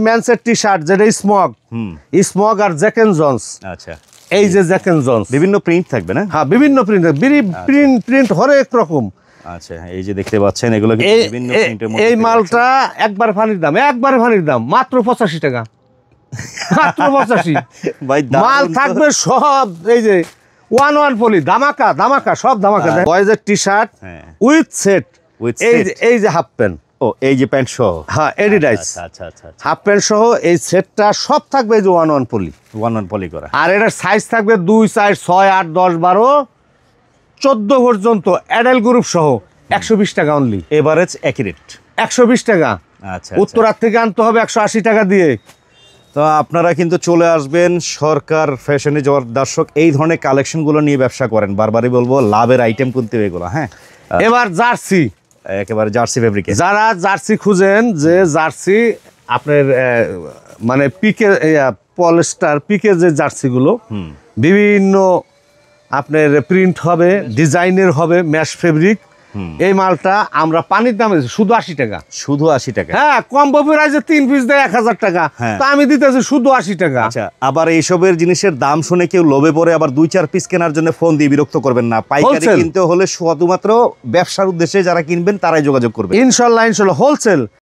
ম্যানসের T shirt যেটা smug, smug আর Jack and Jones. আচ্ছা, এই যে জ্যাক এন্ড জন্স বিভিন্ন প্রিন্ট থাকবে না? হ্যাঁ, বিভিন্ন প্রিন্ট, প্রিন্ট হরেক রকম। আচ্ছা, এই যে দেখতে পাচ্ছেন এগুলো বিভিন্ন প্রিন্টের মধ্যে। এই মালটা একবার ফানির দাম, একবারে ফানির দাম মাত্র 85 টাকা, মাত্র 85। ভাই মাল থাকবে সব, এই যে 1 পলি ধামাকা ধামাকা, সব ধামাকা। বয়েজের টি শার্ট উইথ সেট, এই যে হাফ প্যান্ট, ও এই যে প্যান্ট সহ, হ্যাঁ এডিডাস। আচ্ছা আচ্ছা, হাফ প্যান্ট সহ এই সেটটা সব থাকবে এই যে 1 পলি, 1 পলি করা। আর এটার সাইজ থাকবে 2, 4, 6, 8, 10, 12, 14 পর্যন্ত অ্যাডাল্ট গ্রুপ সহ 120 টাকা অনলি। এভারেজ একই রেট 120 টাকা। আচ্ছা, উত্তরার থেকে আনতে হবে 180 টাকা দিয়ে। তো আপনারা কিন্তু চলে আসবেন সরকার ফ্যাশনে। যাওয়ার দর্শক এই ধরনের কালেকশনগুলো নিয়ে ব্যবসা করেন, বারবারই বলবো লাভের আইটেম কিন্তু এগুলো। হ্যাঁ, এবার জার্সি, একেবারে জার্সি ফেব্রিকে যারা জার্সি খুঁজেন, যে জার্সি আপনার মানে পিকে পলিস্টার পিকে যে জার্সিগুলো বিভিন্ন আপনার প্রিন্ট হবে, ডিজাইনের হবে, ম্যাশ ফেব্রিক, এই মালটা আমরা পানির দামে শুধু 80 টাকা। শুধু 80 টাকা? হ্যাঁ, কম্বো প্রাইসে 3 পিস দেয় 1000 টাকা, তা আমি দিতেছি শুধু 80 টাকা। আচ্ছা, আবার এইসবের জিনিসের দাম শুনে কেউ লোভে পড়ে আবার 2-4 পিস কেনার জন্য ফোন দিয়ে বিরক্ত করবেন না। পাইকারি কিনতে হলে শুধুমাত্র ব্যবসার উদ্দেশ্যে যারা কিনবেন তারাই যোগাযোগ করবেন। ইনশাল্লাহ, ইনশাল্লাহ হোলসেল।